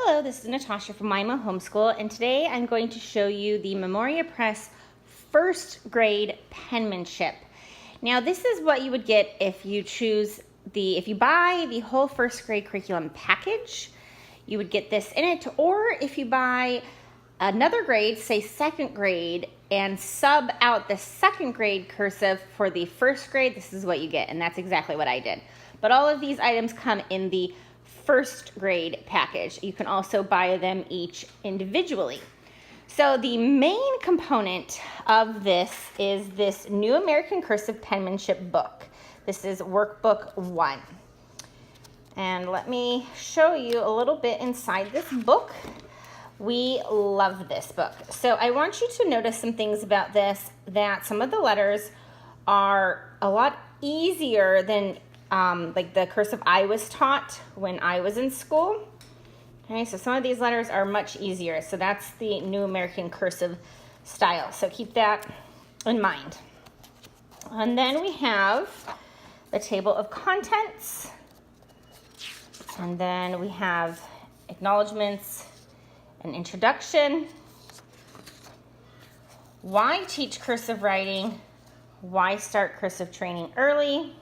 Hello, this is Natasha from Mima Homeschool, and today I'm going to show you the Memoria Press first grade penmanship. Now, this is what you would get if you buy the whole first grade curriculum package. You would get this in it, or if you buy another grade, say second grade, and sub out the second grade cursive for the first grade, this is what you get, and that's exactly what I did. But all of these items come in the first grade package. You can also buy them each individually. So the main component of this is this New American Cursive Penmanship book. This is workbook 1. And let me show you a little bit inside this book. We love this book. So I want you to notice some things about this, that some of the letters are a lot easier than like the cursive I was taught when I was in school. Okay, so some of these letters are much easier. So that's the New American Cursive style. So keep that in mind. And then we have the table of contents. And then we have acknowledgments, an introduction, why teach cursive writing, why start cursive training early,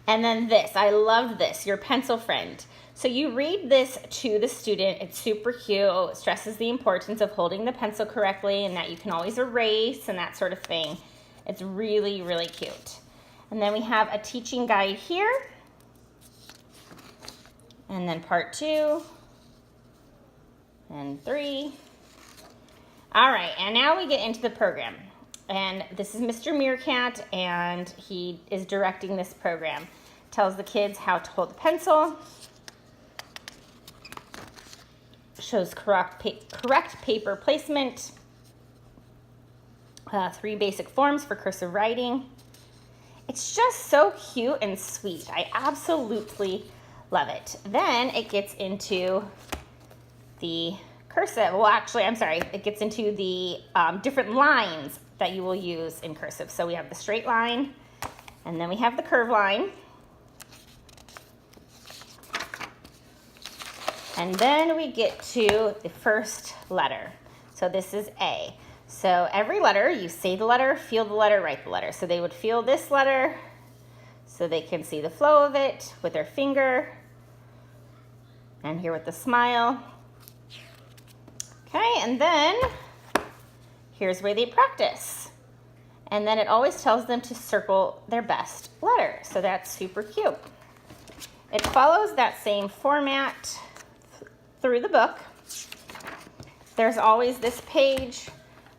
and then this, I love this, your pencil friend. So you read this to the student, it's super cute, it stresses the importance of holding the pencil correctly and that you can always erase and that sort of thing. It's really, really cute. And then we have a teaching guide here. And then part 2 and 3. All right, and now we get into the program. And this is Mr. Meerkat, and he is directing this program. Tells the kids how to hold the pencil. Shows correct paper placement. 3 basic forms for cursive writing. It's just so cute and sweet. I absolutely love it. Then it gets into the cursive. Well, actually, I'm sorry. It gets into the different lines that you will use in cursive. So we have the straight line, and then we have the curve line. And then we get to the first letter. So this is A. So every letter, you say the letter, feel the letter, write the letter. So they would feel this letter so they can see the flow of it with their finger. And here with the smile. Okay, and then here's where they practice. And then it always tells them to circle their best letter. So that's super cute. It follows that same format through the book. There's always this page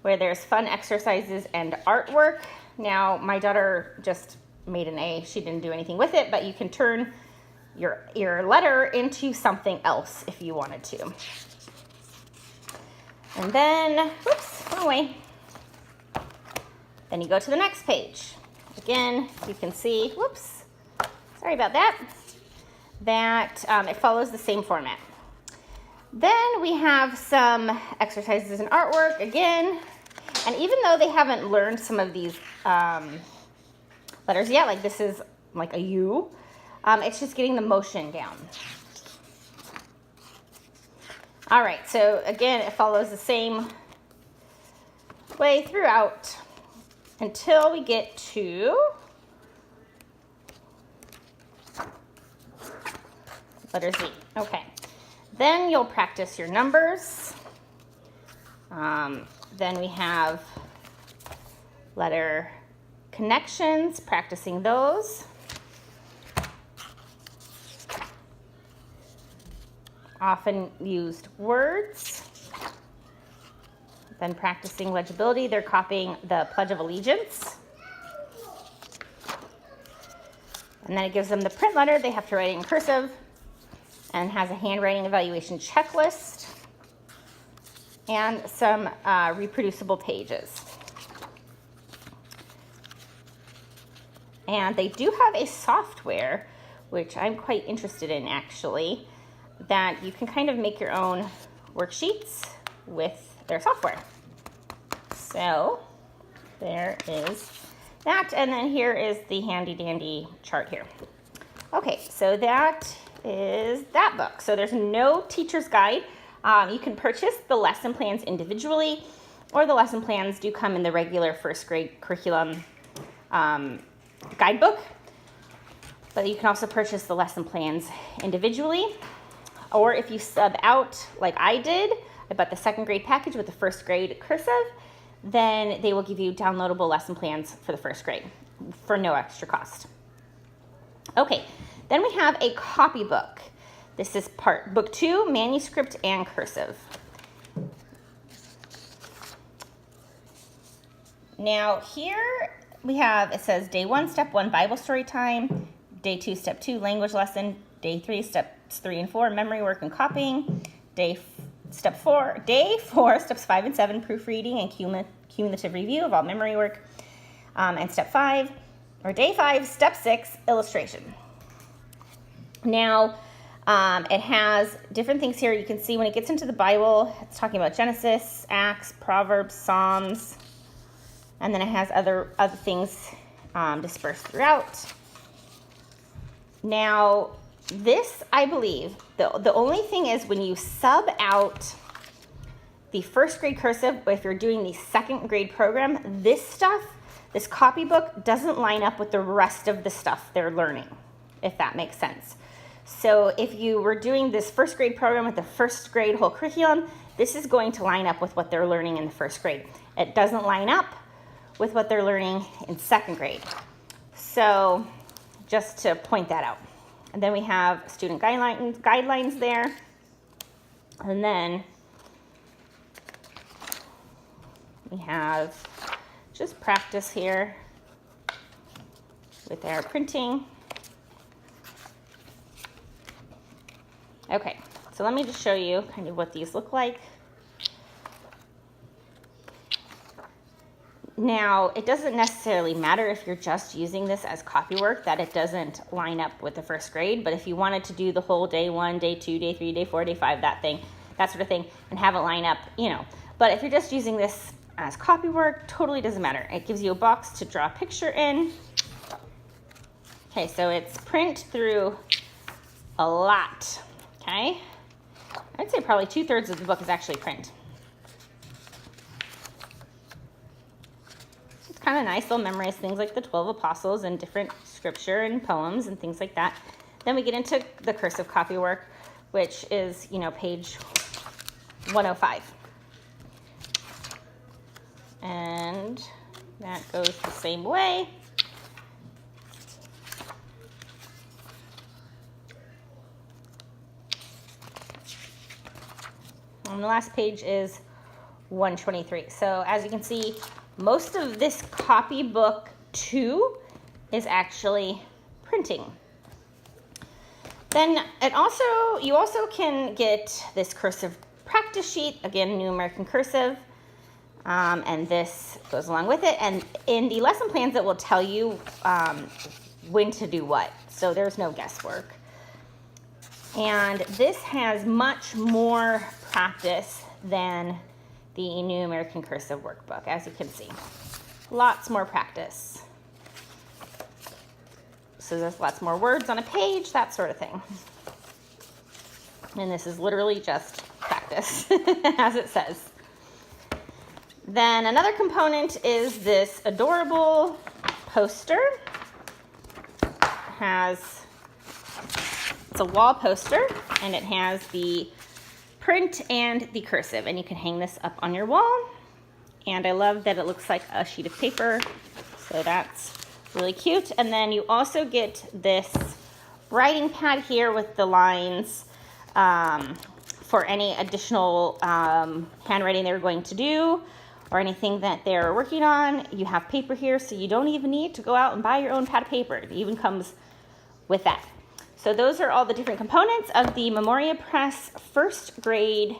where there's fun exercises and artwork. Now, my daughter just made an A. She didn't do anything with it, but you can turn your letter into something else if you wanted to. And then, whoops, wrong way. Then you go to the next page. Again, you can see, whoops, sorry about that, it follows the same format. Then we have some exercises and artwork again. And even though they haven't learned some of these letters yet, like this is like a U, it's just getting the motion down. All right, so again, it follows the same way throughout until we get to letter Z. Okay, then you'll practice your numbers. Then we have letter connections, practicing those. Often used words. Then practicing legibility, they're copying the Pledge of Allegiance. And then it gives them the print letter. They have to write it in cursive and has a handwriting evaluation checklist and some reproducible pages. And they do have a software, which I'm quite interested in actually, that you can kind of make your own worksheets with their software. So there is that, and then here is the handy dandy chart here. Okay, so that is that book. So there's no teacher's guide. You can purchase the lesson plans individually, or the lesson plans do come in the regular first grade curriculum guidebook. But you can also purchase the lesson plans individually. Or if you sub out like I did, I bought the second grade package with the first grade cursive, then they will give you downloadable lesson plans for the first grade for no extra cost. Okay, then we have a copybook. This is book 2, Manuscript and Cursive. Now here we have, it says day 1, step 1, Bible story time. Day 2, step 2, language lesson. Day 3, steps 3 and 4, memory work and copying. Day 4, steps 5 and 7, proofreading and cumulative review of all memory work. And day 5, step 6, illustration. Now, it has different things here. You can see when it gets into the Bible, it's talking about Genesis, Acts, Proverbs, Psalms, and then it has other things dispersed throughout. Now, this, I believe, the only thing is when you sub out the first grade cursive, if you're doing the second grade program, this copybook doesn't line up with the rest of the stuff they're learning, if that makes sense. So if you were doing this first grade program with the first grade whole curriculum, this is going to line up with what they're learning in the first grade. It doesn't line up with what they're learning in second grade. So just to point that out. And then we have student guidelines there. And then we have just practice here with our printing. Okay, so let me just show you kind of what these look like. Now, it doesn't necessarily matter if you're just using this as copywork that it doesn't line up with the first grade, but if you wanted to do the whole day 1, day 2, day 3, day 4, day 5, that sort of thing, and have it line up, But if you're just using this as copywork, totally doesn't matter. It gives you a box to draw a picture in. Okay, so it's print through a lot, okay? I'd say probably 2/3 of the book is actually print. Kind of nice. They'll memorize things like the 12 apostles and different scripture and poems and things like that. Then we get into the cursive copywork, which is, page 105. And that goes the same way. And the last page is 123. So as you can see, most of this copybook 2 is actually printing. Then you also can get this cursive practice sheet, again, New American Cursive, and this goes along with it. And in the lesson plans, it will tell you when to do what, so there's no guesswork. And this has much more practice than the New American Cursive workbook, as you can see. Lots more practice. So there's lots more words on a page, that sort of thing. And this is literally just practice, as it says. Then another component is this adorable poster. It's a wall poster, and it has the print and the cursive, and you can hang this up on your wall. And I love that it looks like a sheet of paper, so that's really cute. And then you also get this writing pad here with the lines for any additional handwriting they're going to do or anything that they're working on. You have paper here, so you don't even need to go out and buy your own pad of paper. It even comes with that. So those are all the different components of the Memoria Press first grade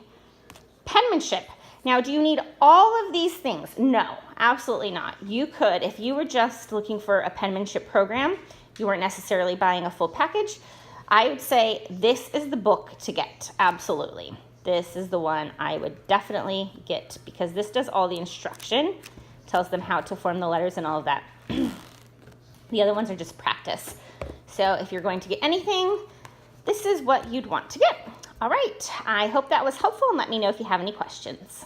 penmanship. Now, do you need all of these things? No, absolutely not. You could, if you were just looking for a penmanship program, you weren't necessarily buying a full package, I would say this is the book to get, absolutely. This is the one I would definitely get because this does all the instruction, tells them how to form the letters and all of that. The other ones are just practice. So if you're going to get anything, this is what you'd want to get. All right, I hope that was helpful, and let me know if you have any questions.